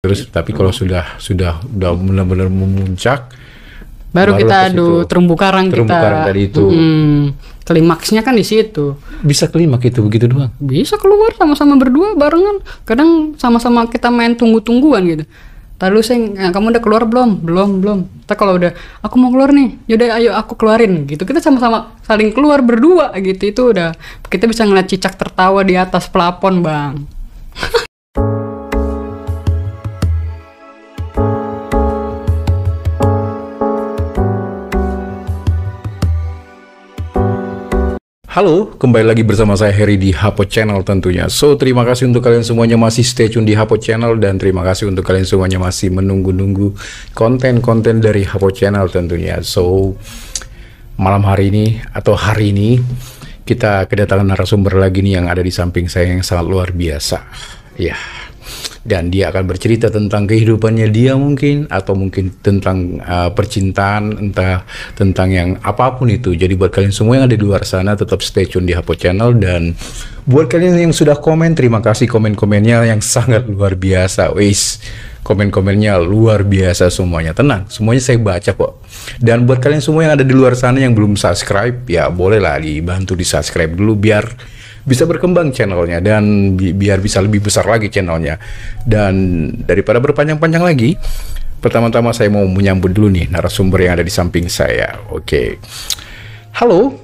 Terus tapi kalau sudah benar-benar memuncak, baru kita adu terumbu karang tadi itu. Klimaksnya kan di situ. Bisa klimaks itu begitu doang? Bisa keluar sama-sama berdua barengan. Kadang sama-sama kita main tunggu-tungguan gitu. Lalu kamu udah keluar belum? Belum. Tapi kalau udah, aku mau keluar nih. Yaudah ayo aku keluarin gitu. Kita sama-sama saling keluar berdua gitu. Itu udah kita bisa ngeliat cicak tertawa di atas plafon, Bang. Halo, kembali lagi bersama saya Heri di Hapo Channel tentunya. So, terima kasih untuk kalian semuanya masih stay tune di Hapo Channel, dan terima kasih untuk kalian semuanya masih menunggu-nunggu konten-konten dari Hapo Channel tentunya. So, malam hari ini atau hari ini kita kedatangan narasumber lagi nih yang ada di samping saya yang sangat luar biasa. Ya. Dan dia akan bercerita tentang kehidupannya dia mungkin, atau mungkin tentang percintaan, entah tentang yang apapun itu. Jadi buat kalian semua yang ada di luar sana, tetap stay tune di Hapo Channel. Dan buat kalian yang sudah komen, terima kasih komen-komennya yang sangat luar biasa. Wis, komen-komennya luar biasa semuanya. Tenang, semuanya saya baca kok. Dan buat kalian semua yang ada di luar sana yang belum subscribe, ya bolehlah dibantu di subscribe dulu biar bisa berkembang channelnya, dan biar bisa lebih besar lagi channelnya. Dan daripada berpanjang-panjang lagi, pertama-tama saya mau menyambut dulu nih narasumber yang ada di samping saya. Oke. Halo.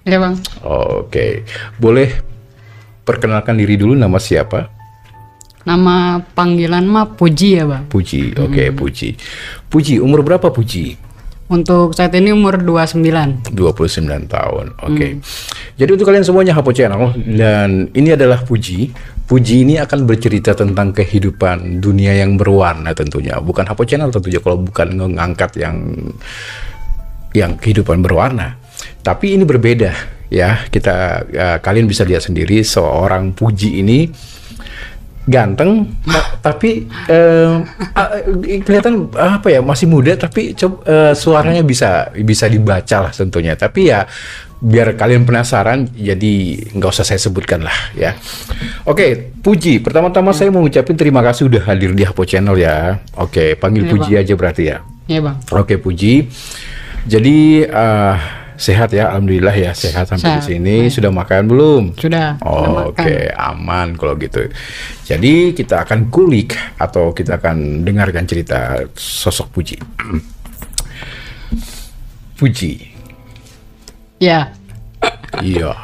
Iya, Bang. Oke. Boleh perkenalkan diri dulu, nama siapa? Nama panggilan mah Puji ya, Bang. Puji. Oke, Puji. Puji, umur berapa Puji? Untuk saat ini umur 29 tahun. Oke. Jadi untuk kalian semuanya Hapo Channel, dan ini adalah Puji. Puji ini akan bercerita tentang kehidupan dunia yang berwarna tentunya. Bukan Hapo Channel tentunya kalau bukan mengangkat yang kehidupan berwarna. Tapi ini berbeda ya. Kalian bisa lihat sendiri seorang Puji ini ganteng, tapi kelihatan apa ya, masih muda, tapi suaranya bisa dibaca lah tentunya. Tapi ya biar kalian penasaran, jadi nggak usah saya sebutkan lah ya. Oke, Puji, pertama-tama saya mau ngucapin terima kasih udah hadir di Hapo Channel ya. Oke, panggil Puji Bang aja berarti ya. Iya, Bang. Oke, Puji. Jadi sehat ya, alhamdulillah ya, sehat sampai di sini. Sudah makan belum? Sudah. Oke, aman kalau gitu. Jadi kita akan kulik atau kita akan dengarkan cerita sosok Puji. Puji. Ya. Iya.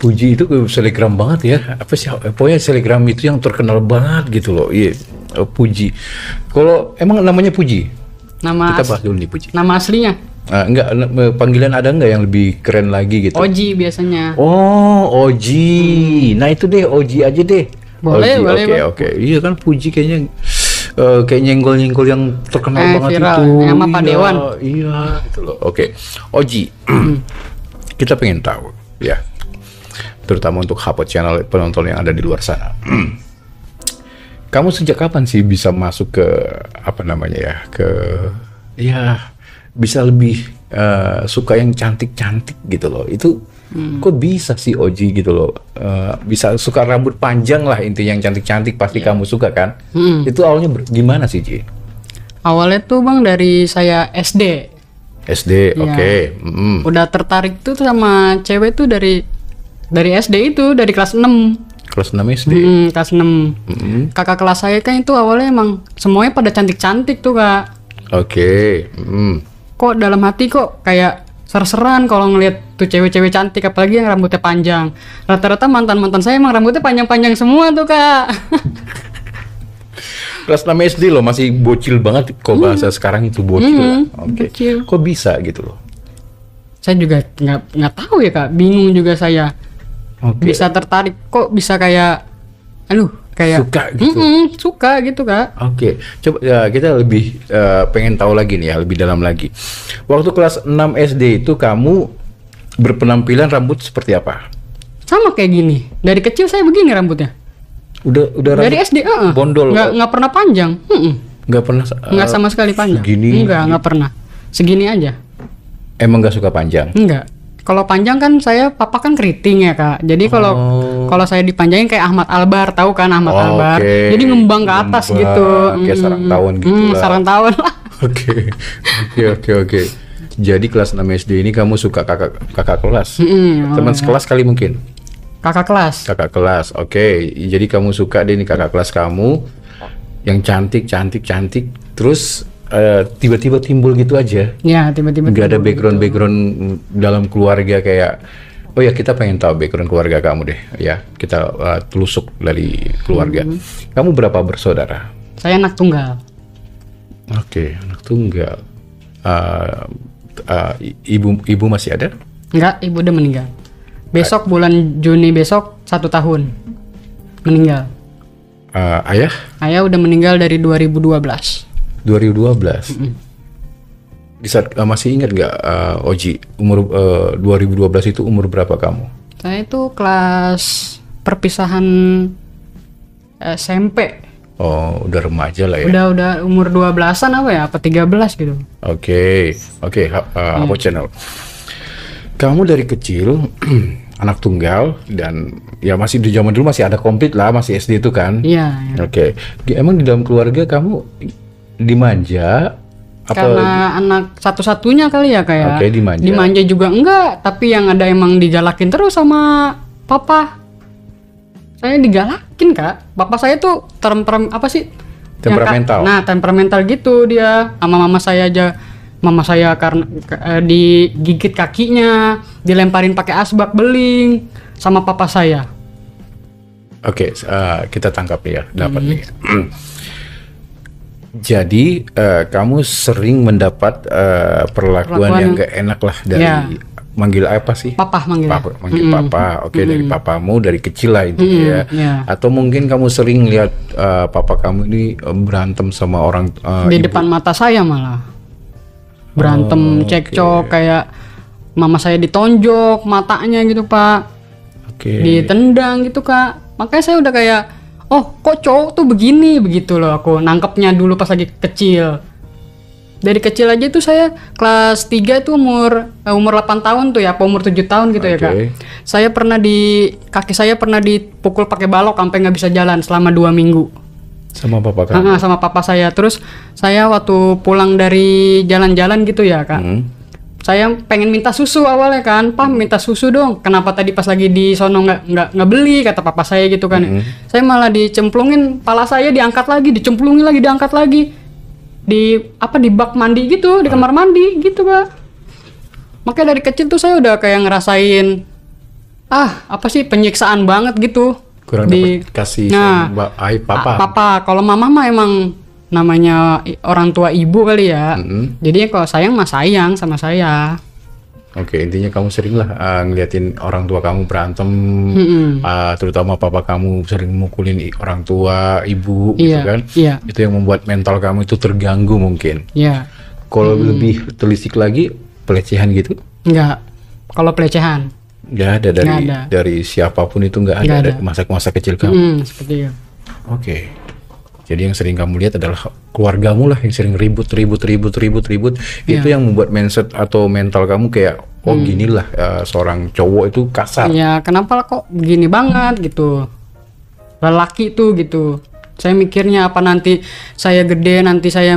Puji itu selegram banget ya. Apa sih? Pokoknya selegram itu yang terkenal banget gitu loh. Iya. Puji. Kalau emang namanya Puji? Kita bahas dulu nih Puji. Nama aslinya? Enggak, panggilan ada enggak yang lebih keren lagi gitu? Oji biasanya. Oh, Oji. Nah itu deh, Oji aja deh. Boleh, Oji. boleh. Oke. Iya kan Puji kayaknya kayak nyenggol-nyenggol yang terkenal banget viral. itu. Yang Pak Dewan. Iya, gitu loh. Oke. Oji. Kita pengen tahu ya. Terutama untuk Hapo Channel penonton yang ada di luar sana. Kamu sejak kapan sih bisa masuk ke apa namanya ya, bisa lebih suka yang cantik-cantik gitu loh? Itu kok bisa sih Oji gitu loh, bisa suka rambut panjang lah, intinya yang cantik-cantik pasti kamu suka kan? Itu awalnya gimana sih Ji? Awalnya tuh Bang dari saya SD. SD, ya. Oke. Udah tertarik tuh sama cewek tuh dari SD itu, dari kelas 6. Kelas 6 SD? Kelas 6. Kakak kelas saya kan itu awalnya emang semuanya pada cantik-cantik tuh, Kak. Oke. Kok dalam hati kok kayak ser-seran kalau ngeliat tuh cewek-cewek cantik, apalagi yang rambutnya panjang. Rata-rata mantan-mantan saya emang rambutnya panjang-panjang semua tuh, Kak. Kelas 6 SD loh, masih bocil banget. Kok bahasa sekarang itu bocil. Oke. Kok bisa gitu loh? Saya juga nggak tahu ya, Kak. Bingung juga saya. Bisa tertarik, kok bisa kayak suka gitu. Suka gitu, Kak. Oke. Coba ya, kita lebih pengen tahu lagi nih ya, lebih dalam lagi. Waktu kelas 6 SD itu kamu berpenampilan rambut seperti apa? Sama kayak gini. Dari kecil saya begini rambutnya. Udah dari SD, bondol. Nggak pernah panjang. Nggak pernah. Nggak sama sekali panjang. Segini. Nggak pernah. Segini aja. Emang nggak suka panjang? Enggak. kalau panjang kan saya papa kan keriting ya kak. Jadi kalau saya dipanjangin kayak Ahmad Albar, tahu kan Ahmad Albar. Oke. Jadi ngembang ke atas gitu. Kayak sarang tawon gitu lah. Sarang tawon lah. Oke. Jadi kelas 6 SD ini kamu suka kakak kelas. Teman sekelas kali mungkin. Kakak kelas. Oke. Jadi kamu suka deh nih kakak kelas kamu yang cantik. Terus tiba-tiba timbul gitu aja. Ya, tiba-tiba. Nggak ada background dalam keluarga kayak, oh ya kita pengen tahu background keluarga kamu deh. Ya, kita telusuk dari keluarga. Kamu berapa bersaudara? Saya anak tunggal. Oke, anak tunggal. Ibu masih ada? Enggak, ibu udah meninggal. Besok bulan Juni besok 1 tahun meninggal. Ayah? Ayah udah meninggal dari 2012. 2012. Di saat masih ingat nggak Oji umur 2012 itu umur berapa kamu? Saya itu kelas perpisahan SMP. Oh, udah remaja lah ya. Udah umur 12-an apa ya? Apa 13 gitu. Oke, Hapo Channel. Kamu dari kecil anak tunggal dan ya masih di zaman dulu masih ada komplit lah, masih SD itu kan? Iya. Oke. Emang di dalam keluarga kamu dimanja apa? Karena anak satu-satunya kali ya kayak. Oke, dimanja. Dimanja juga enggak, tapi yang ada emang digalakin terus sama papa. Saya digalakin kak. Papa saya tuh apa sih? Temperamental. Temperamental gitu dia. Sama mama saya aja. Mama saya karena digigit kakinya, dilemparin pakai asbak beling sama papa saya. Oke, kita tangkap ya, dapat nih. Jadi kamu sering mendapat perlakuan yang gak enak lah dari manggil apa sih? Papa manggil. Papa. Oke, dari papamu dari kecil lah intinya ya. Atau mungkin kamu sering lihat papa kamu ini berantem sama orang di ibu. depan mata saya malah. Berantem cekcok kayak mama saya ditonjok matanya gitu, Pak. Ditendang gitu, Kak. Makanya saya udah kayak oh kok cowok tuh begini begitu loh aku nangkepnya dulu pas lagi kecil. Dari kecil aja tuh saya kelas 3 itu umur 8 tahun tuh ya, apa umur 7 tahun gitu ya Kak. Saya pernah kaki saya pernah dipukul pakai balok sampai nggak bisa jalan selama 2 minggu. Sama papa kamu? Sama papa saya. Terus saya waktu pulang dari jalan-jalan gitu ya Kak. Saya pengen minta susu awalnya kan, Pak minta susu dong. Kenapa tadi pas lagi di sono nggak beli kata papa saya gitu kan. Saya malah dicemplungin, pala saya diangkat lagi, dicemplungin lagi, diangkat lagi. Di bak mandi gitu, di kamar mandi gitu Pak. Makanya dari kecil tuh saya udah kayak ngerasain penyiksaan banget gitu. Kurang dapat kasih papa. Papa, kalau mama mah emang namanya orang tua ibu kali ya. Jadi kalau sayang mah sayang sama saya. Oke, intinya kamu sering lah ngeliatin orang tua kamu berantem, terutama papa kamu sering mukulin orang tua, ibu gitu kan. Itu yang membuat mental kamu itu terganggu mungkin. Kalau lebih telisik lagi, pelecehan gitu? Enggak. Kalau pelecehan? Nggak ada dari siapapun itu nggak ada masa kecil kamu. Seperti itu. Oke. Jadi yang sering kamu lihat adalah keluargamu lah yang sering ribut. Itu yang membuat mindset atau mental kamu kayak ginilah seorang cowok itu kasar. Ya kenapa kok begini banget gitu. Lelaki tuh gitu. Saya mikirnya apa nanti saya gede, nanti saya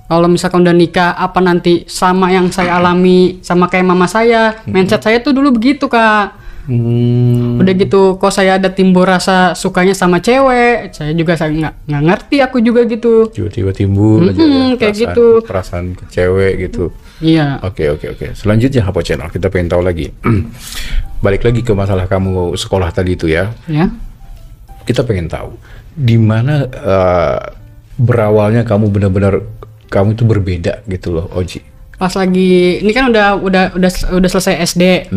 kalau misalkan udah nikah, apa nanti sama yang saya alami sama kayak mama saya. Mindset saya tuh dulu begitu Kak. Udah gitu, kok saya ada timbul rasa sukanya sama cewek, saya juga nggak ngerti aku juga gitu. Tiba-tiba timbul aja kayak perasaan ke cewek gitu. Iya. Oke. Selanjutnya Hapo Channel, kita pengen tahu lagi. Balik lagi ke masalah kamu sekolah tadi itu ya. Kita pengen tahu di mana berawalnya kamu benar-benar kamu itu berbeda gitu loh, Oji. Pas lagi ini kan udah selesai SD,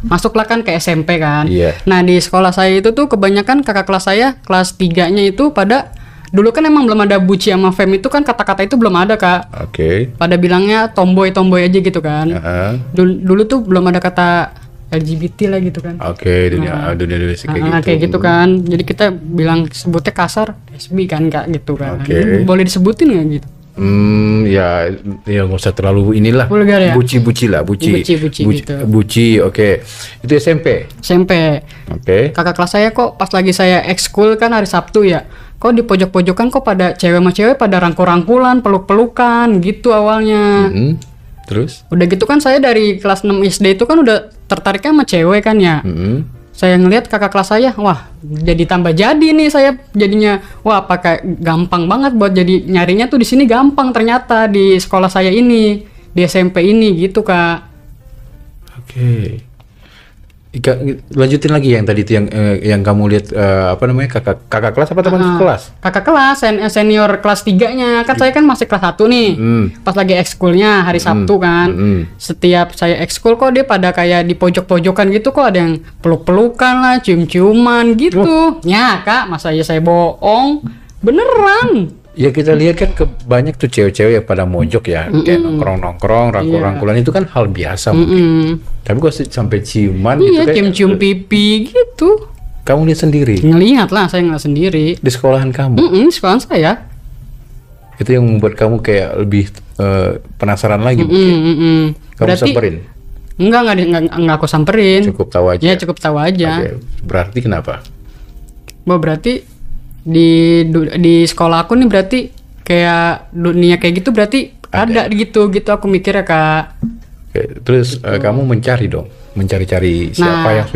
masuklah kan ke SMP kan. Nah di sekolah saya itu tuh kebanyakan kakak kelas saya kelas 3-nya itu pada dulu kan emang belum ada buci sama fem itu kan kata-kata itu belum ada Kak. Pada bilangnya tomboy aja gitu kan. Dulu tuh belum ada kata LGBT lah gitu kan. Dunia kayak gitu kan. Jadi kita sebutnya kasar lesbi kan Kak gitu kan. Boleh disebutin nggak gitu? Ya, ya nggak usah terlalu inilah. Vulgar ya? Buci lah, buci. Buci gitu. Buci, oke. Itu SMP. SMP. Oke. Kakak kelas saya kok pas lagi saya ekskul kan hari Sabtu ya. Kok di pojok-pojokan kok pada cewek sama cewek pada rangkul-rangkulan, peluk-pelukan gitu awalnya. Terus? Udah gitu kan saya dari kelas 6 SD itu kan udah tertariknya sama cewek kan ya. Saya ngelihat kakak kelas saya, wah jadi tambah jadi nih saya jadinya, wah pakai gampang banget buat jadi nyarinya tuh di sini gampang ternyata di sekolah saya ini, di SMP ini gitu Kak. Oke. Lanjutin lagi yang tadi itu yang kamu lihat apa namanya kakak kelas apa teman kelas? Kakak kelas senior kelas 3-nya. Kan saya kan masih kelas 1 nih. Pas lagi ekskulnya hari Sabtu kan. Setiap saya ekskul kok dia pada kayak di pojok-pojokan gitu kok ada yang peluk-pelukan lah, cium-ciuman gitu. Ya, Kak, masa ya saya bohong? Beneran. Ya kita lihat kan banyak tuh cewek-cewek yang pada mojok ya, kayak nongkrong-nongkrong, rangkul-rangkulan itu kan hal biasa mungkin. Tapi kok sampai ciuman gitu Iya, kan? cium-cium pipi gitu. Kamu lihat sendiri Ngelihat lah, saya ngeliat sendiri. di sekolahan kamu. Sekolahan saya. Itu yang membuat kamu kayak lebih penasaran lagi mungkin. Kamu Berarti- samperin? Enggak aku samperin. Cukup tahu aja. Ya cukup tahu aja. Oke. Berarti kenapa? Berarti di sekolah aku nih berarti kayak dunia kayak gitu berarti ada gitu aku mikirnya Kak. Oke. Terus kamu mencari-cari siapa yang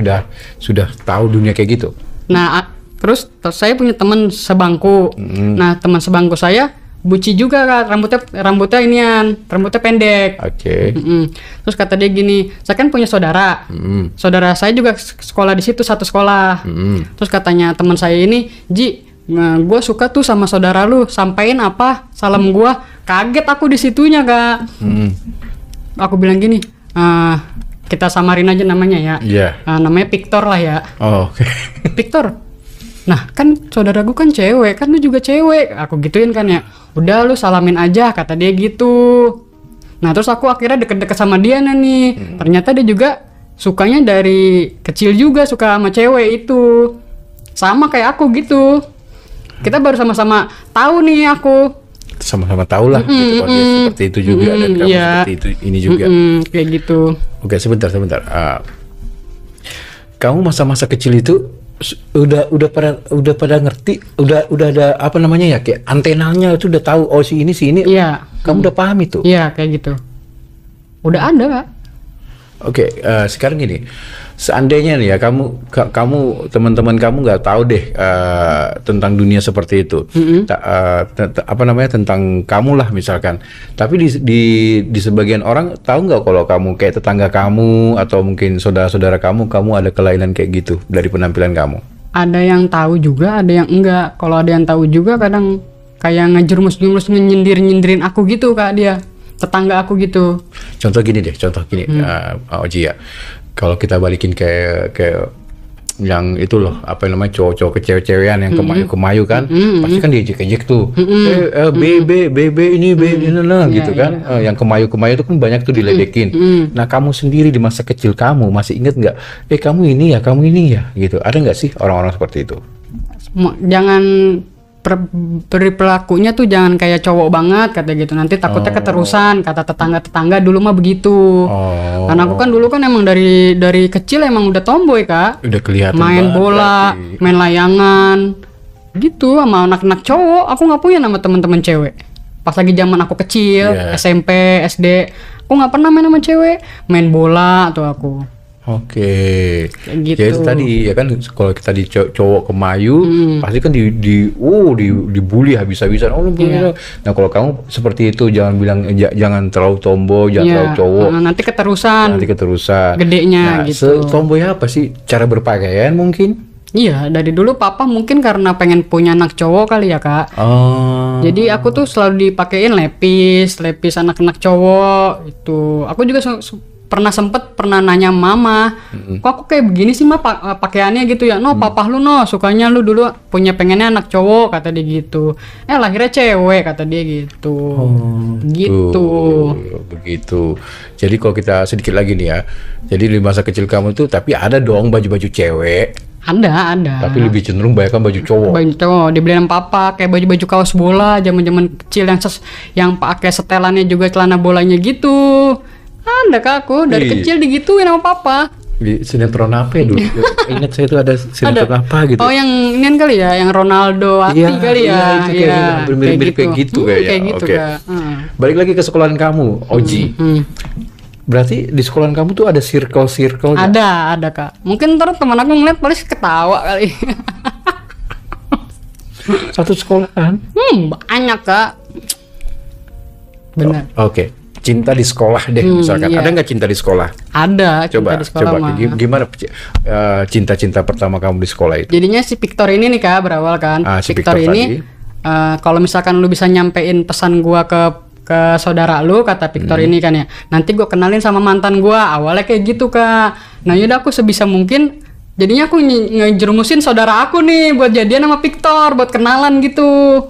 sudah tahu dunia kayak gitu. Nah terus saya punya teman sebangku. Nah teman sebangku saya buci juga Kak, rambutnya pendek. Oke. Terus kata dia gini, saya kan punya saudara. Saudara saya juga sekolah di situ, satu sekolah. Terus katanya teman saya ini, Ji, gue suka tuh sama saudara lu, sampein apa salam gue. Kaget aku di situnya Kak. Aku bilang gini, kita samarin aja namanya ya. Iya. Namanya Victor lah ya. Oh, oke. Victor. Nah kan saudara gue kan cewek, kan lu juga cewek. Aku gituin kan ya. Udah lu salamin aja, kata dia gitu. Nah terus aku akhirnya deket-deket sama dia nih. Ternyata dia juga sukanya dari kecil juga suka sama cewek itu. Sama kayak aku gitu. Kita baru sama-sama tahu nih aku. Sama-sama tahu lah gitu, kalau dia seperti itu juga dan kamu seperti itu ini juga. Kayak gitu. Oke, sebentar. Kamu masa-masa kecil itu udah pada ngerti, udah ada apa namanya ya, kayak antenanya itu udah tahu si ini. Iya. Kamu udah paham itu? Iya kayak gitu. Udah ada Kak. Oke, sekarang gini, seandainya nih ya kamu teman-teman kamu nggak tahu deh tentang dunia seperti itu, apa namanya tentang kamu lah misalkan, tapi di sebagian orang tahu nggak kalau kamu kayak tetangga kamu atau mungkin saudara-saudara kamu ada kelainan kayak gitu dari penampilan kamu? Ada yang tahu juga, ada yang enggak. Kalau ada yang tahu juga kadang kayak ngejerumus-jerumus nyindir-nyindirin aku gitu Kak dia. Tetangga aku gitu. Contoh gini, Oji ya. Kalau kita balikin ke yang itu loh, apa namanya cowok-cowok kecewek-cewekan yang kemayu-kemayu kan, pasti kan diejek-ejek tuh. BB ini gitu kan. Yang kemayu-kemayu itu kan banyak tuh diledekin. Nah, kamu sendiri di masa kecil kamu masih inget nggak? Kamu ini ya gitu. Ada nggak sih orang-orang seperti itu? Jangan perilakunya tuh jangan kayak cowok banget kata gitu, nanti takutnya keterusan, kata tetangga dulu mah begitu. Karena aku kan dulu kan emang dari kecil emang udah tomboy Kak, udah kelihatan main bola berarti. Main layangan gitu sama anak-anak cowok. Aku nggak punya nama teman-teman cewek pas lagi zaman aku kecil, SMP SD aku nggak pernah main sama cewek, main bola atau aku. Oke, gitu. Jadi tadi ya kan kalau kita di cowok kemayu pasti kan dibully habis-habisan. Nah kalau kamu seperti itu jangan terlalu tomboy, jangan terlalu cowok. Nanti keterusan. Gedenya gitu. Tomboy apa sih? Cara berpakaian mungkin? Iya, dari dulu papa mungkin karena pengen punya anak cowok kali ya Kak. Jadi aku tuh selalu dipakein lepis anak-anak cowok itu. Aku juga pernah nanya mama, kok aku kayak begini sih mah pakaiannya gitu ya. Papa lu sukanya lu dulu pengennya anak cowok kata dia gitu. Lahirnya cewek kata dia gitu. Gitu. Begitu. Jadi kalau kita sedikit lagi nih ya. Jadi di masa kecil kamu tuh tapi ada dong baju-baju cewek Ada. Tapi lebih cenderung banyak kan baju cowok. Baju cowok dibeliin sama papa, kayak baju-baju kaos bola zaman-zaman kecil yang pakai setelannya juga celana bolanya gitu. Ada Kak, aku dari Ih. kecil digituin sama papa. Di sinetron apa ya dulu? Ingat saya itu ada sinetron apa gitu. Oh, yang inian kali ya, yang Ronaldo Ati Iya, kali ya. iya, itu kayaknya hampir mirip-mirip kayak gitu kayaknya. Kayak gitu Oke. Kak. Balik lagi ke sekolahan kamu, Oji. Berarti di sekolahan kamu tuh ada circle-circle nggak? Ada Kak. Mungkin ntar teman aku ngeliat paling ketawa kali. Satu sekolahan? Banyak Kak. Benar. Oke. Cinta di sekolah deh misalkan. iya. Ada nggak cinta di sekolah? Ada cinta di sekolah mah. Gimana cinta-cinta pertama kamu di sekolah itu? Jadinya si Victor ini nih Kak berawal kan. Si Victor Victor ini kalau misalkan lu bisa nyampein pesan gua ke saudara lu, kata Victor ini kan ya, nanti gua kenalin sama mantan gua. Awalnya kayak gitu Kak. Nah yaudah aku sebisa mungkin jadinya aku ngejerumusin saudara aku nih buat jadian sama Victor, buat kenalan gitu.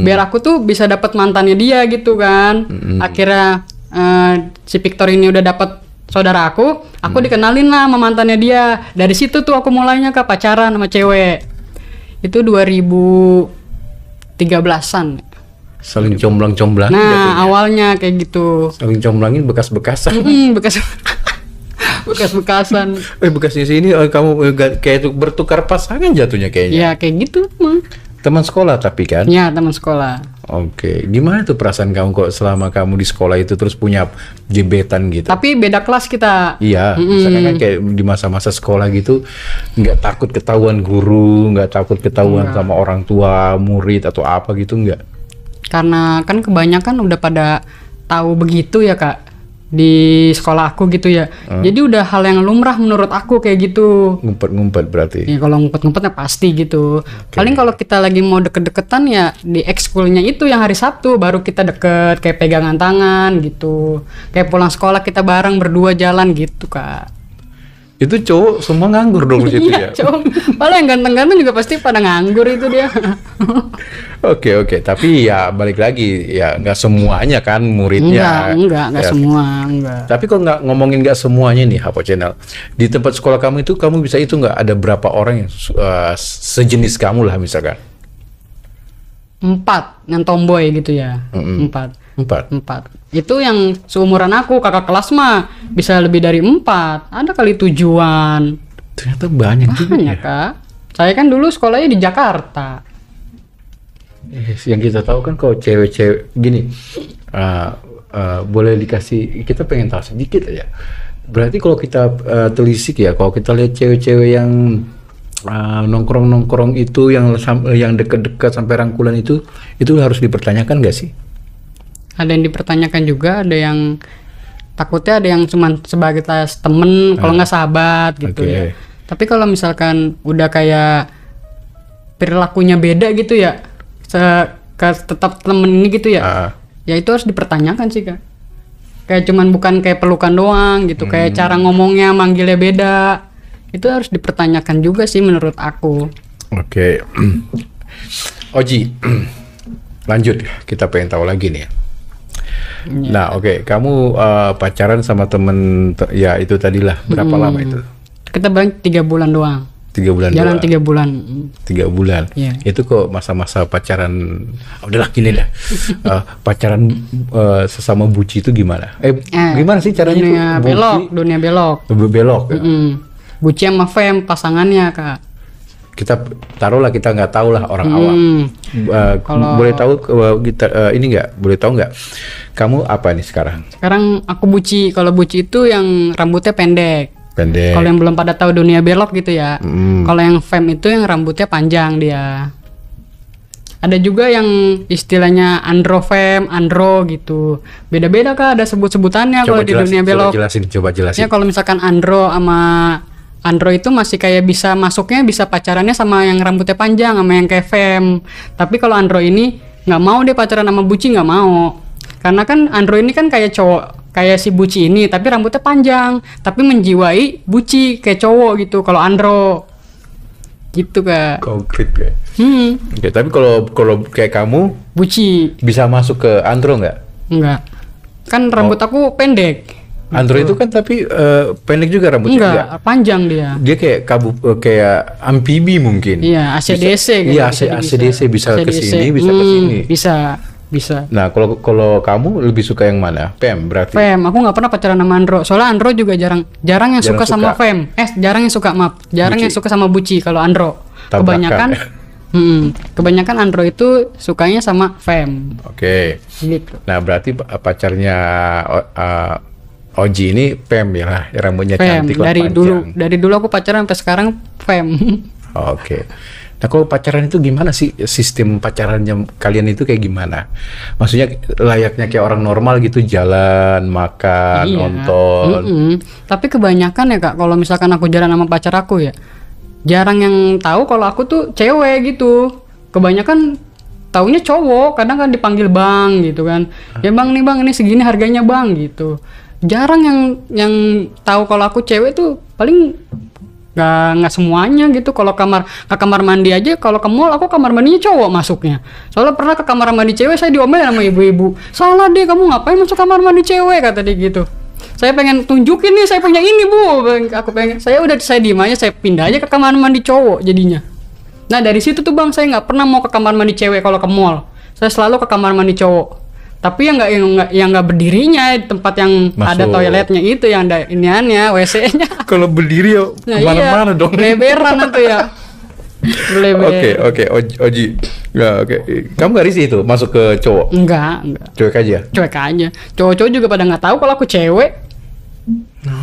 Biar aku tuh bisa dapat mantannya dia gitu kan. Akhirnya si Victor ini udah dapat saudara aku dikenalin lah sama mantannya dia. Dari situ tuh aku mulainya Kak pacaran sama cewek. Itu 2013-an. Saling comblang-comblang. Nah, awalnya kayak gitu. Saling comblangin bekas-bekasan. Bekas-bekasan. Bekasnya sini kamu kayak itu bertukar pasangan jatuhnya kayaknya. Ya kayak gitu mah. Teman sekolah tapi kan? Ya teman sekolah. Oke, gimana tuh perasaan kamu kok selama kamu di sekolah itu terus punya gebetan gitu? Tapi beda kelas kita. Iya, misalkan kan kayak di masa-masa sekolah gitu, nggak takut ketahuan guru, nggak takut ketahuan sama orang tua, murid atau apa gitu nggak? Karena kan kebanyakan udah pada tahu begitu ya Kak di sekolah aku gitu ya. Jadi udah hal yang lumrah menurut aku kayak gitu. Ngumpet-ngumpet berarti. Ya kalau ngumpet-ngumpetnya pasti gitu. Paling kalau kita lagi mau deket-deketan ya di ekskulnya itu yang hari Sabtu baru kita deket, kayak pegangan tangan gitu. Kayak pulang sekolah kita bareng berdua jalan gitu Kak. Itu cowok semua nganggur dong di situ ya? Cowok, paling yang ganteng-ganteng juga pasti pada nganggur itu dia. Oke, tapi ya balik lagi ya nggak semuanya kan muridnya. Enggak Ya, semua, enggak. Tapi kok nggak ngomongin nggak semuanya nih Hapo Channel. Di tempat sekolah kamu itu kamu bisa itu nggak ada berapa orang yang sejenis kamu lah misalkan? 4 yang tomboy gitu ya. 4. 4. Itu yang seumuran aku, kakak kelas mah bisa lebih dari 4. Ada kali 7-an. Ternyata banyak juga Banyak ya. Kak. Saya kan dulu sekolahnya di Jakarta. Yang kita tahu kan kalau cewek-cewek gini, boleh dikasih, kita pengen tahu sedikit aja. Berarti kalau kita telisik ya, kalau kita lihat cewek-cewek yang nongkrong-nongkrong itu, yang deket-deket sampai rangkulan itu harus dipertanyakan nggak sih? Ada yang dipertanyakan juga, ada yang takutnya ada yang cuma sebagai temen, kalau nggak sahabat gitu ya. Tapi kalau misalkan udah kayak perilakunya beda gitu ya, tetap temen ini gitu ya, ya itu harus dipertanyakan sih Kak. Kayak cuman bukan kayak pelukan doang gitu, kayak cara ngomongnya, manggilnya beda, itu harus dipertanyakan juga sih menurut aku. Oke. Oji, lanjut, kita pengen tahu lagi nih. Nah, oke, kamu pacaran sama temen ya itu tadilah berapa lama itu? Kita balik 3 bulan doang. 3 bulan Jalan doang. 3 bulan. 3 bulan. Iya. Itu kok masa-masa pacaran. Udahlah gini dah. Pacaran sesama buci itu gimana? Gimana sih caranya? Dunia belok. Belok. Ya? Buci sama fem pasangannya Kak. Kita taruhlah kita nggak tahu lah orang awam. Boleh tahu kita ini nggak? Boleh tahu nggak? Kamu apa nih sekarang? Sekarang aku buci. Kalau buci itu yang rambutnya pendek. Pendek. Kalau yang belum pada tahu dunia belok gitu ya. Kalau yang fem itu yang rambutnya panjang dia. Ada juga yang istilahnya andro fem, andro gitu. Beda-beda Kak, ada sebut-sebutannya kalau di dunia belok. Coba jelasin. Ya kalau misalkan andro sama andro itu masih kayak bisa masuknya, bisa pacarannya sama yang rambutnya panjang, sama yang kayak fem. Tapi kalau andro ini nggak mau dia pacaran sama buci, nggak mau. Karena kan andro ini kan kayak cowok, kayak si buci ini, tapi rambutnya panjang, tapi menjiwai buci kayak cowok gitu. Kalau andro gitu Kak. Konkret ya. Oke, tapi kalau kayak kamu Buci bisa masuk ke andro nggak? enggak. Kan rambut aku pendek. Andro itu kan tapi pendek juga rambutnya. Enggak, panjang dia. Dia kayak kayak amfibi mungkin. Iya, ACDC gitu. Iya, ACDC bisa ke sini, bisa ke sini. Bisa. Nah, kalau kamu lebih suka yang mana? Fem berarti. Fem, aku nggak pernah pacaran sama Andro. Soalnya Andro juga jarang yang suka sama Fem. Jarang yang suka, maaf. Jarang yang suka sama Buci kalau Andro. Tabrakan. Kebanyakan Andro itu sukanya sama Fem. Oke. Gitu. Nah, berarti pacarnya Oji ini Fem ya lah, rambutnya Fem. cantik lah, Dari dulu aku pacaran sampai sekarang Fem. Oke. Nah, kalau pacaran itu gimana sih sistem pacarannya kalian itu kayak gimana? Maksudnya layaknya kayak orang normal gitu, jalan, makan, nonton. Tapi kebanyakan ya Kak, kalau misalkan aku jalan sama pacar aku ya, jarang yang tahu kalau aku tuh cewek gitu. Kebanyakan taunya cowok, kadang kan dipanggil bang gitu kan. Ya bang nih bang, ini segini harganya bang gitu. Jarang yang tahu kalau aku cewek tuh, paling nggak semuanya gitu. Kalau ke kamar mandi aja, kalau ke mall aku kamar mandinya cowok masuknya. Soalnya pernah ke kamar mandi cewek, saya diomelin sama ibu-ibu, salah deh kamu ngapain masuk kamar mandi cewek, kata dia gitu. Saya pengen tunjukin nih, saya punya ini bu, saya diem aja, saya pindah aja ke kamar mandi cowok jadinya. Nah dari situ tuh bang, saya nggak pernah mau ke kamar mandi cewek kalau ke mall. Saya selalu ke kamar mandi cowok. Tapi yang nggak berdirinya, tempat yang ada toiletnya itu, yang ada iniannya, WC-nya. Kalau berdiri ya kemana-mana dong. Leberan itu ya. Oke, Oji. Ya, oke. Kamu gak risih itu masuk ke cowok? Enggak. Cuek aja. Cowok-cowok juga pada nggak tahu kalau aku cewek.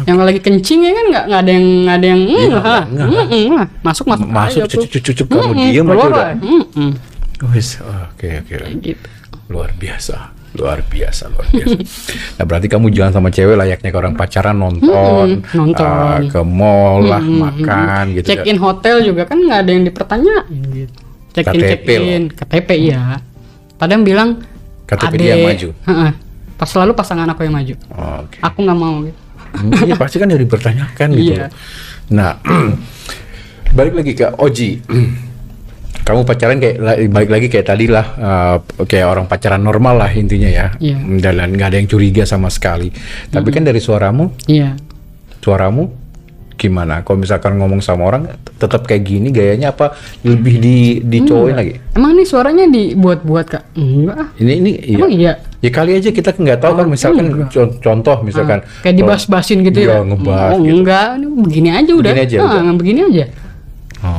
Yang lagi kencing ya kan nggak ada yang masuk cucuk kamu diam aja udah. Oke. Gitu. Luar biasa. Nah, berarti kamu jalan sama cewek layaknya ke orang pacaran, nonton. Ke mall lah, makan gitu. Check in hotel juga kan nggak ada yang dipertanyain gitu. Check in KTP ya. Padahal bilang KTP dia yang maju. Pas selalu pasangan aku yang maju. Okay. Aku nggak mau gitu. Iya pasti kan yang dipertanyakan gitu. Iya. Nah, balik lagi ke Oji. Kamu pacaran balik lagi kayak tadi lah, kayak orang pacaran normal lah intinya ya. Iya. Dan nggak ada yang curiga sama sekali. Tapi kan dari suaramu gimana? Kalau misalkan ngomong sama orang tetap kayak gini gayanya, apa lebih dicowokin lagi? Emang nih suaranya dibuat-buat Kak? Enggak. Ini iya. Emang iya. Ya kali aja kita nggak tahu kan, misalkan contoh misalkan kayak dibas-basin gitu ya. Ngebas gitu. Enggak, ini begini aja udah. Begini aja.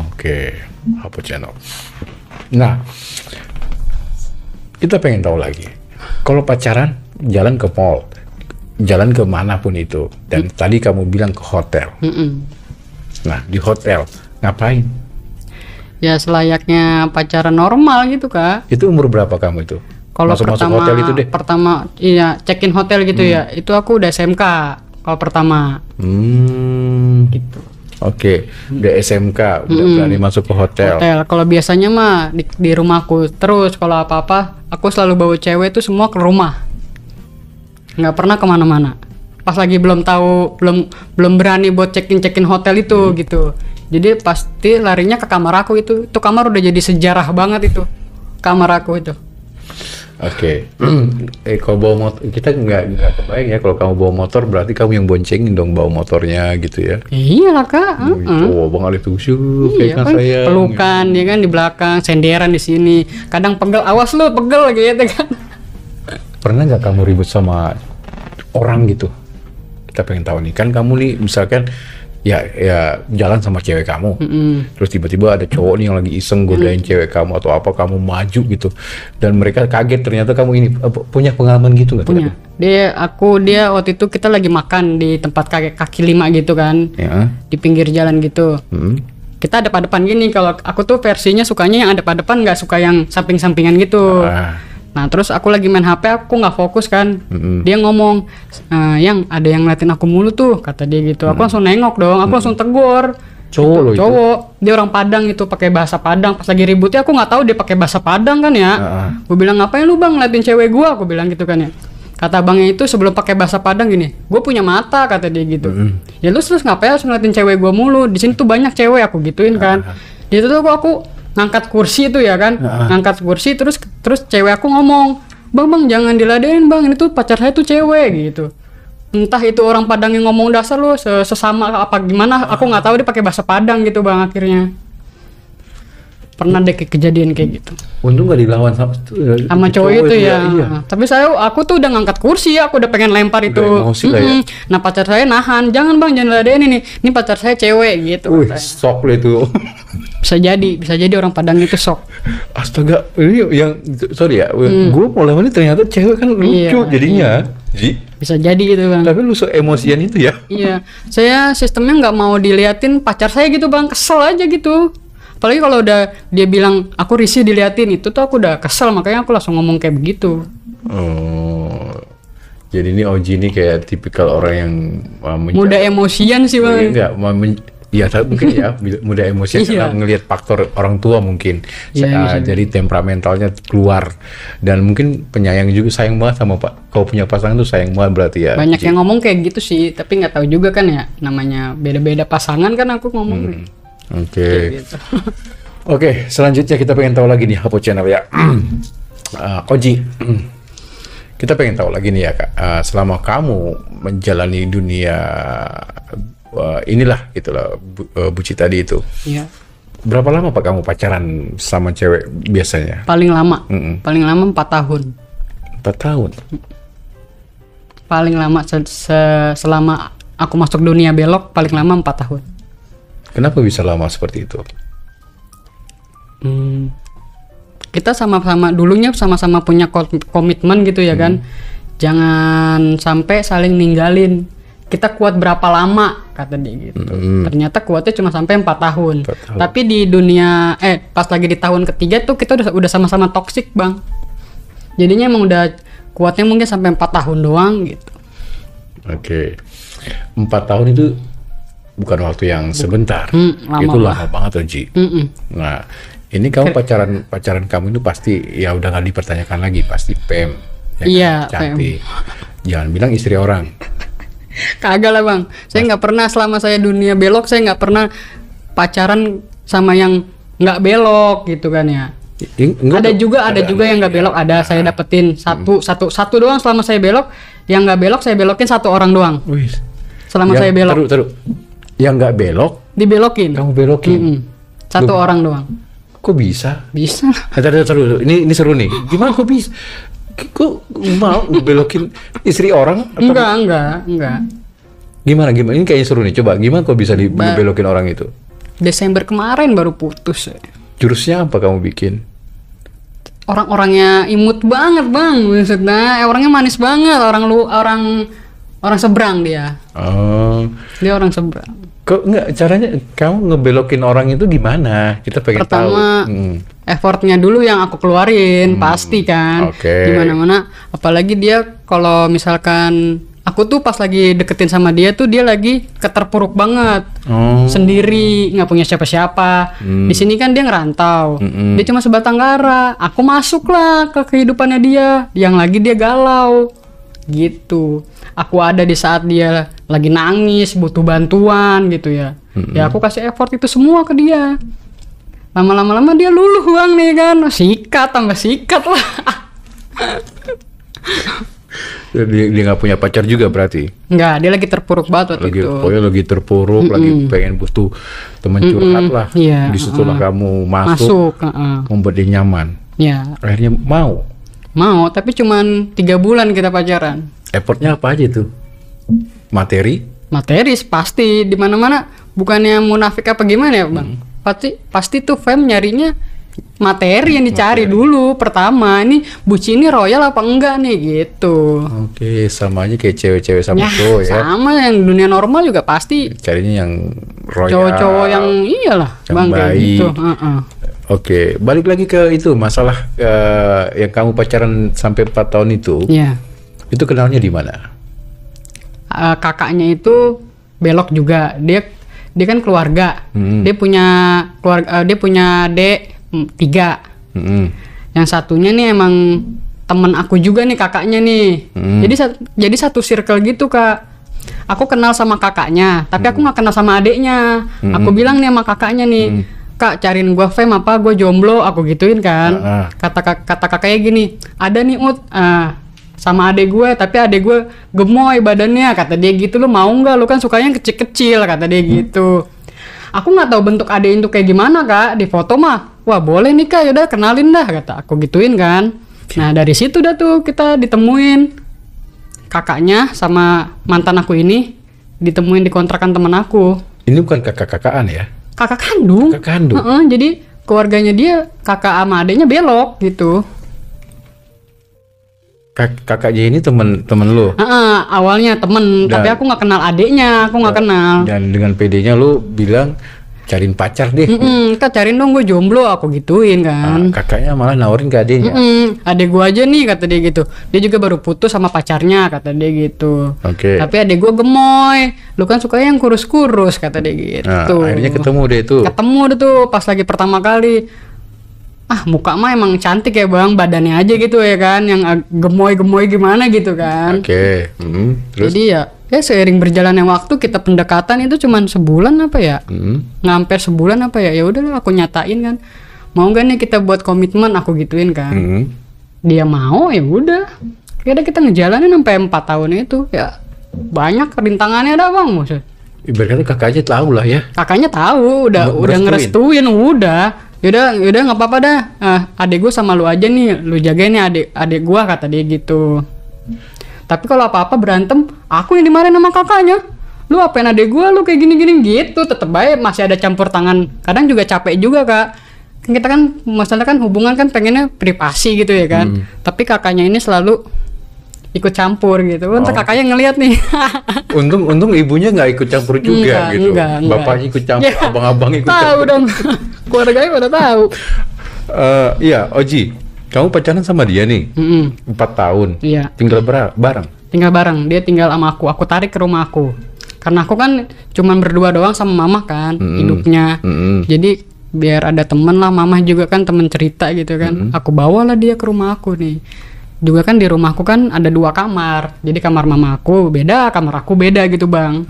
Oke. Hapo Channel. Nah, kita pengen tahu lagi. Kalau pacaran jalan ke mall, jalan ke manapun itu, dan tadi kamu bilang ke hotel. Nah, di hotel ngapain? Ya selayaknya pacaran normal gitu Kak. Itu umur berapa kamu itu? Kalau pertama iya check-in hotel gitu ya. Itu aku udah SMK kalau pertama. Gitu. Oke, udah SMK, udah berani masuk ke hotel. Kalau biasanya mah di rumahku terus. Kalau apa-apa, aku selalu bawa cewek itu semua ke rumah. Nggak pernah kemana-mana. Pas lagi belum berani buat check-in hotel itu gitu. Jadi pasti larinya ke kamar aku itu. Itu kamar udah jadi sejarah banget itu. Kamar aku itu. Oke. Kalau bawa motor, kita nggak kebayang ya kalau kamu bawa motor, berarti kamu yang boncengin dong bawa motornya gitu ya. Iya lah Kak. Cowok bang alih tusuk, iya, kan saya. Pelukan ya kan di belakang, senderan di sini. Kadang pegel, awas lu pegel gitu kan. Pernah nggak kamu ribut sama orang gitu? Kita pengen tahu nih, kan kamu nih misalkan ya jalan sama cewek kamu, terus tiba-tiba ada cowok nih yang lagi iseng godain cewek kamu atau apa, kamu maju gitu, dan mereka kaget ternyata kamu ini punya pengalaman gitu nggak? Punya. Dia waktu itu kita lagi makan di tempat kaki lima gitu kan, di pinggir jalan gitu. Kita depan-depan gini. Kalau aku tuh versinya sukanya yang depan-depan, nggak suka yang samping-sampingan gitu. Nah terus aku lagi main HP, aku nggak fokus kan. Dia ngomong, yang ada yang ngeliatin aku mulu tuh, kata dia gitu. Aku langsung nengok dong, aku langsung tegur. Cowok gitu, cowok. Dia orang Padang itu, pakai bahasa Padang. Pas lagi ributnya aku nggak tahu dia pakai bahasa Padang kan ya. Gue bilang, ngapain lu bang ngeliatin cewek gua? Aku bilang gitu kan ya. Kata abangnya itu sebelum pakai bahasa Padang gini, gue punya mata, kata dia gitu. Ya lu terus ngapain harus ngeliatin cewek gua mulu? Di sini tuh banyak cewek, aku gituin kan. Di situ tuh aku ngangkat kursi itu ya kan, ngangkat kursi terus cewek aku ngomong, bang jangan diladenin bang, ini tuh pacar saya tuh cewek gitu. entah itu orang Padang yang ngomong dasar lu sesama apa gimana, aku nggak tahu dia pakai bahasa Padang gitu bang. Akhirnya pernah deh kejadian kayak gitu Untung gak dilawan sama cowok itu ya. Iya. Tapi aku tuh udah ngangkat kursi, aku udah pengen lempar itu. emosi lah ya. Nah pacar saya nahan, jangan bang, jangan ladenin ini pacar saya cewek gitu. Wih, katanya. sok lo itu. Bisa jadi orang Padang itu sok. Astaga, ini yang sorry ya, gue mau lawan ini ternyata cewek kan lucu Iya, jadinya. Ji. Bisa jadi gitu bang. Tapi lu so emosian itu ya. Iya, saya sistemnya nggak mau diliatin pacar saya gitu bang, kesel aja gitu. Apalagi kalau udah dia bilang aku risih diliatin, itu tuh aku udah kesel, makanya aku langsung ngomong kayak begitu. Oh, jadi ini Oji ini kayak tipikal orang yang Mudah emosian sih bang. Enggak, ya mungkin ya mudah emosian karena Iya. ngelihat faktor orang tua mungkin. Iya, Jadi temperamentalnya keluar dan mungkin penyayang juga, sayang banget sama Pak. Kalau punya pasangan tuh sayang banget berarti ya. Banyak yang ngomong kayak gitu sih, tapi nggak tahu juga kan ya, namanya beda-beda pasangan kan aku ngomong. Oke. Kayak gitu. Oke, selanjutnya kita pengen tahu lagi nih Hapo Channel ya. Oji, kita pengen tahu lagi nih ya Kak, selama kamu menjalani dunia inilah gitulah buci tadi itu, Iya. berapa lama Pak kamu pacaran sama cewek biasanya? Paling lama 4 tahun. 4 tahun. Paling lama selama aku masuk dunia belok, paling lama 4 tahun. Kenapa bisa lama seperti itu? Kita dulunya sama-sama punya komitmen gitu ya kan. Jangan sampai saling ninggalin. Kita kuat berapa lama kata dia gitu. Ternyata kuatnya cuma sampai 4 tahun. 4 tahun. Tapi di dunia pas lagi di tahun ketiga tuh kita udah sama-sama toksik, Bang. Jadinya emang udah kuatnya mungkin sampai 4 tahun doang gitu. Oke. 4 tahun itu bukan waktu yang sebentar. lama Itu lama banget Oji. Nah, ini kamu pacaran kamu itu pasti ya udah nggak dipertanyakan lagi, pasti Pem. Ya kan? Iya, Cantik. Jangan bilang istri orang. Kagak lah bang, saya nggak pernah selama saya dunia belok, saya nggak pernah pacaran sama yang nggak belok gitu kan ya. Ada juga yang nggak belok, ada saya dapetin satu doang selama saya belok, yang nggak belok saya belokin 1 orang doang. Wih. Selama saya belok, Taruh. Yang nggak belok, dibelokin. kamu belokin. 1 orang doang. Kok bisa? Bisa. Taruh. Ini seru nih. Gimana kok bisa? Kok mau belokin istri orang? Atau Enggak. Gimana? Ini kayaknya seru nih. Coba gimana kok bisa dibelokin orang itu? Desember kemarin baru putus. Jurusnya apa kamu bikin? Orang-orangnya imut banget bang, maksudnya orangnya manis banget, orang seberang dia. Oh, Dia orang seberang. kok nggak caranya kamu ngebelokin orang itu gimana? Kita pengen Pertama, tahu. effortnya dulu yang aku keluarin pasti kan. Oke. Gimana-mana, apalagi dia kalau misalkan aku tuh pas lagi deketin sama dia tuh dia lagi keterpuruk banget. Oh, Sendiri, nggak punya siapa-siapa. Di sini kan dia ngerantau. Dia cuma sebatang kara. Aku masuklah ke kehidupannya dia, yang lagi dia galau. Gitu. Aku ada di saat dia lagi nangis, butuh bantuan gitu ya. Ya aku kasih effort itu semua ke dia. Lama-lama dia luluh bang nih kan. Sikat tambah sikat lah. dia nggak punya pacar juga berarti? Enggak, dia lagi terpuruk banget waktu itu. Pokoknya lagi terpuruk, lagi pengen butuh teman curhat lah. Iya, Disitulah kamu masuk, Masuk. membuat dia nyaman. Ya, Akhirnya mau. tapi cuman 3 bulan kita pacaran. Effortnya apa aja tuh? Materi? Materis pasti di mana-mana, bukannya munafik apa gimana ya bang? Pasti tuh fam nyarinya materi yang dicari dulu pertama. Ini buci ini royal apa enggak nih gitu. Oke, sama aja kayak cewek-cewek sama Ya, cowok ya. sama yang dunia normal juga pasti Carinya yang royal. cowok-cowok yang iyalah yang bang kayak baik. gitu. Oke, balik lagi ke itu masalah yang kamu pacaran sampai 4 tahun itu. Iya. Itu kenalnya di mana? Kakaknya itu belok juga. Dia kan keluarga. Dia punya keluarga. Dia punya adik 3. Yang satunya nih emang temen aku juga nih kakaknya nih. Jadi satu circle gitu kak. Aku kenal sama kakaknya, tapi aku nggak kenal sama adiknya. Aku bilang nih sama kakaknya nih, kak cariin gua fame apa, gua jomblo, aku gituin kan. Kata kakaknya gini, ada nih Ut, sama adek gue, tapi adek gue gemoy badannya, kata dia gitu. Lu mau nggak? Lu kan sukanya yang kecil-kecil, kata dia gitu. Aku nggak tahu bentuk adek itu kayak gimana kak. Di foto mah, wah boleh nih kak, yaudah kenalin dah, kata aku gituin kan. Nah dari situ dah tuh kita ditemuin kakaknya sama mantan aku ini, ditemuin di kontrakan temen aku. Ini bukan kakak-kakaan ya? Kakak kandung. Kakak kandung. Jadi keluarganya dia kakak sama adeknya belok gitu. Kakaknya ini temen lu. Awalnya temen, tapi aku nggak kenal adeknya, aku nggak kenal. Dan dengan PD-nya lu bilang cariin pacar deh. Kak cariin dong, gue jomblo, aku gituin kan. Kakaknya malah nawarin ke adeknya. Adek gue aja nih, kata dia gitu. Dia juga baru putus sama pacarnya, kata dia gitu. Oke. Tapi adek gue gemoy, lu kan suka yang kurus-kurus, kata dia gitu. Nah, akhirnya ketemu deh tuh. Ketemu deh tuh pas lagi pertama kali. Muka mah emang cantik ya bang, badannya aja gitu ya kan, yang gemoy-gemoy gimana gitu kan. Oke. Terus? Jadi ya seiring berjalannya waktu kita pendekatan itu cuman sebulan apa ya, ngamper sebulan apa ya, ya udahlah aku nyatain kan, mau gak nih kita buat komitmen, aku gituin kan. Dia mau, ya udah. Kira kita ngejalanin sampai 4 tahun itu ya, banyak rintangannya dah bang, maksud. Ibaratnya kakaknya tahu lah ya. Kakaknya tahu, udah ngerestuin, udah. Yaudah nggak apa-apa dah. Adek gue sama lu aja nih, lu jagain nih adek gue, kata dia gitu. Tapi kalau apa-apa berantem, aku yang dimarahin sama kakaknya. Lu apain adek gue, lu kayak gini-gini gitu. Tetep baik, masih ada campur tangan. Kadang juga capek juga kak. Kita kan masalah kan hubungan kan pengennya privasi gitu ya kan. Tapi kakaknya ini selalu ikut campur gitu. Entar kakaknya ngelihat nih. Untung ibunya nggak ikut campur juga gitu. Enggak. Bapaknya ikut campur, abang-abang ikut tahu campur. dong. Keluarganya pada tahu. Iya, Oji, kamu pacaran sama dia nih 4 tahun. Iya. Tinggal bareng. Tinggal bareng. Dia tinggal sama aku. Aku tarik ke rumah aku. Karena aku kan cuman berdua doang sama mama kan hidupnya. Jadi biar ada temen lah, mama juga kan temen cerita gitu kan. Aku bawalah dia ke rumah aku nih. Juga kan di rumahku kan ada 2 kamar. Jadi kamar mama aku beda, kamar aku beda gitu bang.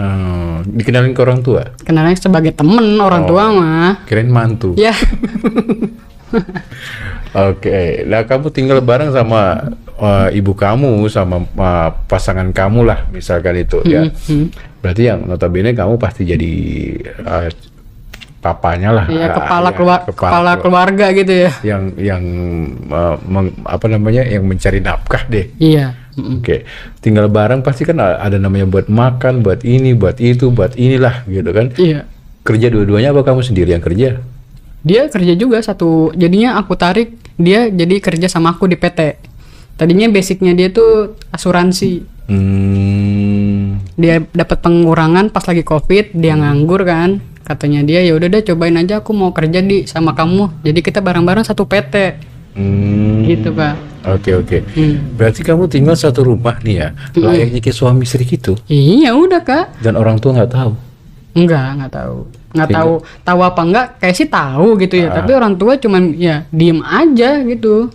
Dikenalin ke orang tua? Kenalnya sebagai temen orang tua mah. Kirain mantu. Ya. Oke. Nah kamu tinggal bareng sama ibu kamu, sama pasangan kamu lah misalkan itu ya. Berarti yang notabene kamu pasti jadi papanya lah. Iya, kepala keluarga gitu ya. Yang yang mencari nafkah deh. Iya. Oke. Tinggal bareng pasti kan ada namanya buat makan, buat ini, buat itu, buat inilah gitu kan. Iya. Kerja dua-duanya apa kamu sendiri yang kerja? Dia kerja juga satu. Jadinya aku tarik dia jadi kerja sama aku di PT. Tadinya basicnya dia tuh asuransi. Dia dapat pengurangan pas lagi COVID, dia nganggur kan. Katanya dia ya udah deh cobain aja, aku mau kerja sama kamu. Jadi kita bareng-bareng satu PT. Gitu Pak. Oke. Berarti kamu tinggal satu rumah nih ya. Layaknya kayak suami istri gitu. Iya udah Kak. Dan orang tua nggak tahu. Nggak tahu. Nggak tahu apa enggak, kayak sih tahu gitu ya. Tapi orang tua cuman ya diem aja gitu.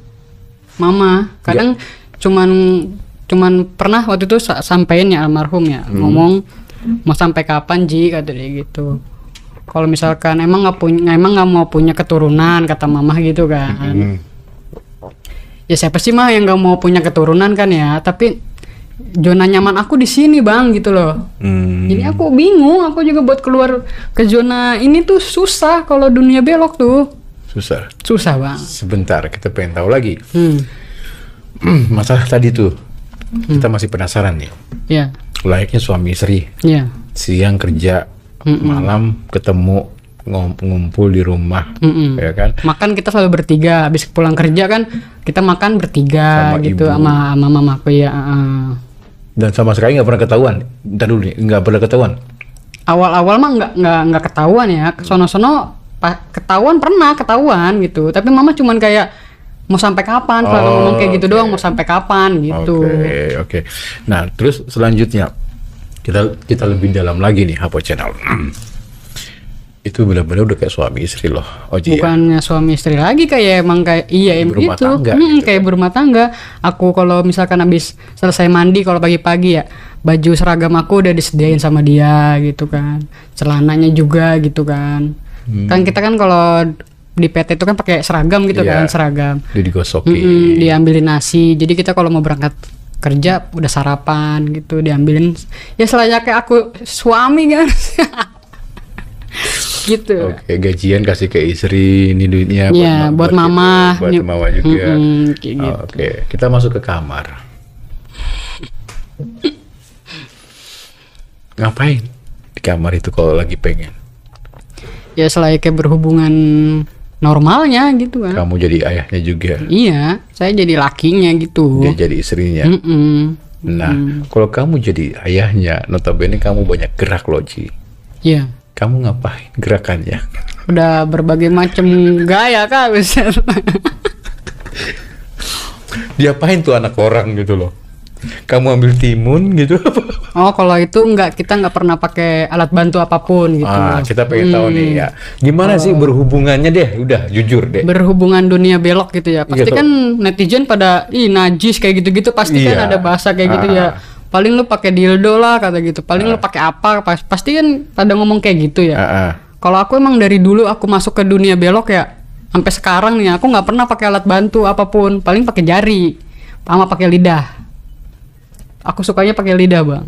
Mama kadang cuman pernah waktu itu sampein ya almarhum ya ngomong mau sampai kapan Ji, kata dia gitu. Kalau misalkan emang nggak mau punya keturunan, kata mama gitu kan. Ya siapa sih mah yang nggak mau punya keturunan kan ya. Tapi zona nyaman aku di sini bang gitu loh. Jadi aku bingung, aku juga buat keluar ke zona ini tuh susah kalau dunia belok tuh. Susah bang. Sebentar, kita pengen tahu lagi. Masalah tadi tuh kita masih penasaran nih. Iya. Layaknya suami istri. Iya. Siang kerja, malam ketemu ngumpul di rumah, ya kan? Makan kita selalu bertiga. Habis pulang kerja kan kita makan bertiga sama gitu ibu. sama mamaku ya. Dan sama sekali nggak pernah ketahuan. Ntar dulu nih, nggak pernah ketahuan. Awal-awal mah nggak ketahuan ya. Sono-sono ketahuan gitu. Tapi mama cuman kayak mau sampai kapan? Selalu ngomong kayak gitu doang. Mau sampai kapan gitu. Oke. Nah terus selanjutnya kita lebih dalam lagi nih Hapo Channel. Itu benar-benar udah kayak suami istri loh, Oji. Bukannya suami istri lagi, kayak emang kayak berumah gitu. Tangga, gitu. Kayak berumah tangga. Aku kalau misalkan habis selesai mandi, kalau pagi-pagi ya baju seragam aku udah disediain sama dia gitu kan. Celananya juga gitu kan. Kan kita kan kalau di PT itu kan pakai seragam gitu kan, seragam. Dia digosokin. Diambilin nasi. Jadi kita kalau mau berangkat kerja udah sarapan gitu diambilin ya selayaknya aku suami kan. Gitu. Oke, gajian kasih ke istri, ini duitnya Iya, buat mama. buat mama juga. Kayak gitu. Oke, kita masuk ke kamar. Ngapain di kamar itu kalau lagi pengen? Ya selayaknya berhubungan normalnya gitu kan. Kamu jadi ayahnya juga, Iya, saya jadi lakinya gitu. dia jadi istrinya. Nah, kalau kamu jadi ayahnya, notabene kamu banyak gerak loh, Ji. Iya. Kamu ngapain gerakannya? Udah berbagai macam gaya Kak, Buset. Diapain tuh anak orang gitu loh? Kamu ambil timun gitu? Oh, kalau itu kita nggak pernah pakai alat bantu apapun gitu. Kita pengen tahu nih ya. Gimana sih berhubungannya deh? Udah, jujur deh. Berhubungan dunia belok gitu ya. Pasti Gitu. kan netizen pada najis kayak gitu-gitu pasti kan Iya. ada bahasa kayak gitu ya. Paling lu pakai dildo lah kata gitu. Paling lu pakai apa? Pasti kan pada ngomong kayak gitu ya. Kalau aku emang dari dulu aku masuk ke dunia belok ya, sampai sekarang nih aku nggak pernah pakai alat bantu apapun. Paling pakai jari, sama pakai lidah. Aku sukanya pakai lidah bang.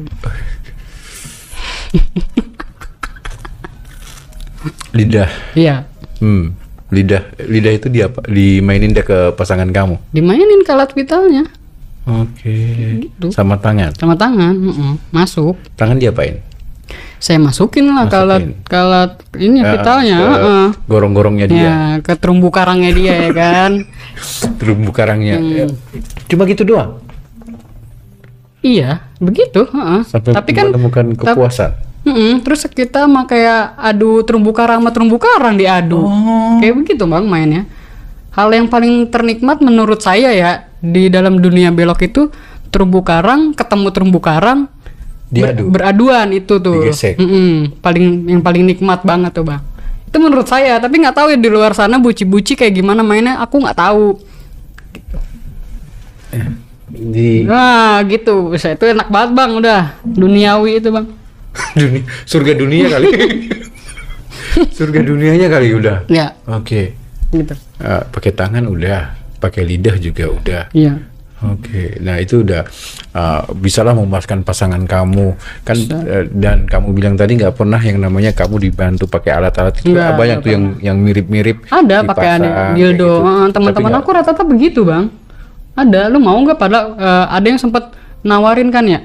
Lidah. Iya. Lidah itu dimainin deh ke pasangan kamu. Dimainin ke alat vitalnya Oke. Gitu. Sama tangan. sama tangan, masuk. Tangan diapain? Saya masukin lah ke Masukin. alat ini vitalnya. Ke gorong-gorongnya dia. Ya, ke terumbu karangnya dia ya kan. Terumbu karangnya. Ya. Cuma gitu doang. Iya, begitu. Sampai Tapi kan menemukan kepuasan. terus kita mah kayak adu terumbu karang sama terumbu karang diadu. Kayak begitu bang mainnya. Hal yang paling ternikmat menurut saya ya di dalam dunia belok itu terumbu karang ketemu terumbu karang Diadu. beraduan itu tuh. Digesek. Yang paling nikmat banget tuh bang. Itu menurut saya. Tapi nggak tahu ya di luar sana buci-buci kayak gimana mainnya. Aku nggak tahu. Nah gitu. Saya itu enak banget bang. Udah duniawi itu bang. Surga dunia kali. Surga dunianya kali udah. Ya. Oke. Gitu. Pakai tangan udah, pakai lidah juga udah. Iya. Oke, nah itu udah bisalah memuaskan pasangan kamu kan, dan kamu bilang tadi nggak pernah yang namanya kamu dibantu pakai alat-alat itu. Nggak, Banyak tuh yang mirip-mirip. Ada pakai dipasang, dildo. kayak gitu. Teman-teman Tapi aku rata-rata begitu bang. Ada. Lu mau nggak? Padahal ada yang sempat nawarin kan ya.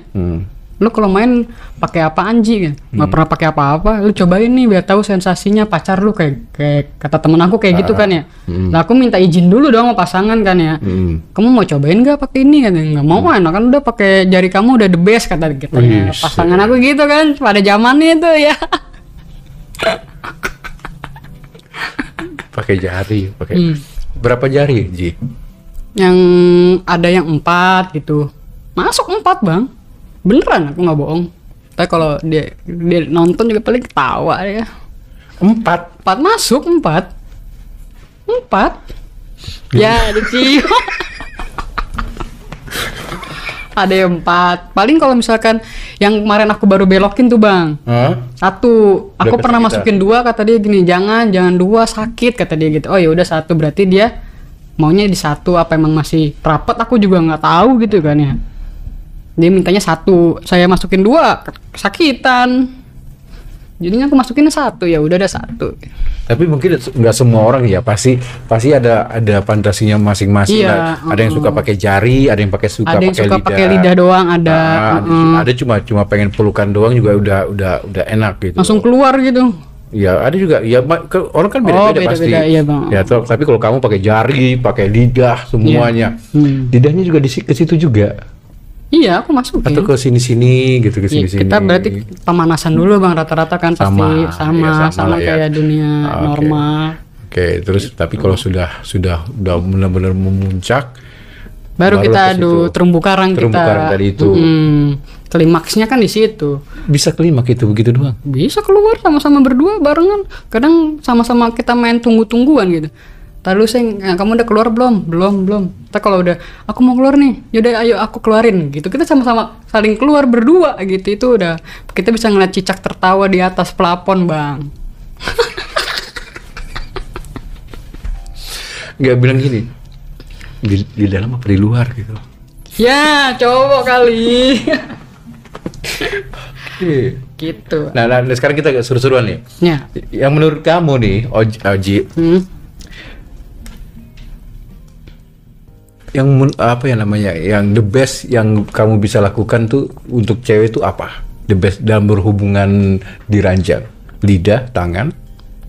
Lu kalau main pakai apa anji kan? Nggak pernah pakai apa-apa. Lu cobain nih biar tahu sensasinya pacar lu kayak kata temen aku kayak gitu kan ya. Nah aku minta izin dulu dong sama pasangan kan ya. Kamu mau cobain nggak pakai ini kan? Nggak mau enak kan udah pakai jari kamu udah the best kata gitu. Pasangan aku gitu kan pada zamannya itu ya. pakai jari, pakai berapa jari, Ji? Yang ada yang 4 gitu. Masuk 4 bang. Beneran aku nggak bohong. Tapi kalau dia nonton juga paling ketawa ya. 4 masuk 4 ya dicium. Ada yang 4 paling kalau misalkan yang kemarin aku baru belokin tuh bang. Satu aku Udah pernah kesakitan. masukin 2 kata dia gini, jangan 2 sakit kata dia gitu. Oh ya udah 1 berarti dia maunya di 1 apa emang masih rapet aku juga nggak tahu gitu kan ya. Dia mintanya 1, saya masukin 2, kesakitan. Jadinya aku masukin 1, ya udah ada 1. Tapi mungkin nggak semua orang ya, pasti ada fantasinya masing-masing. Iya, Ada yang suka pakai jari, ada yang Ada yang suka pakai lidah doang, ada. Ada cuma pengen pelukan doang juga udah enak gitu. Langsung keluar gitu. Ya ada juga ya, orang kan beda-beda pasti. beda-beda, iya, Bang. Ya tapi kalau kamu pakai jari, pakai lidah semuanya, lidahnya juga ke situ juga. Iya, aku masukin. Atau ke sini-sini gitu, ke Iya, sini-sini. kita berarti pemanasan dulu bang, rata-rata kan pasti ya, sama lah ya. kayak dunia Oke. normal. Oke, terus tapi kalau sudah benar-benar memuncak, Baru kita ke adu situ. terumbu karang Terumbu kita. karang tadi itu. Klimaksnya kan di situ. Bisa klimaks itu begitu doang. Bisa keluar sama-sama berdua barengan. Kadang sama-sama kita main tunggu-tungguan gitu. Lalu kamu udah keluar belum? Belum. Kita kalau udah, aku mau keluar nih. Yaudah ayo aku keluarin gitu. Kita sama-sama saling keluar berdua gitu. Itu udah kita bisa ngeliat cicak tertawa di atas plafon, Bang. Nggak bilang gini. Di dalam apa di luar gitu. Ya, cowok kali. Gitu. Nah, sekarang kita agak seru-seruan nih. Ya. Yang menurut kamu nih, Oji, apa ya namanya, yang the best yang kamu bisa lakukan tuh untuk cewek itu apa? The best dalam berhubungan di ranjang, lidah, tangan.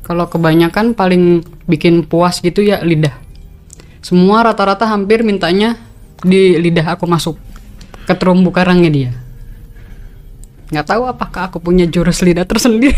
Kalau kebanyakan paling bikin puas gitu ya lidah. Semua rata-rata hampir mintanya di lidah aku masuk ke terumbu karangnya dia. Nggak tahu apakah aku punya jurus lidah tersendiri.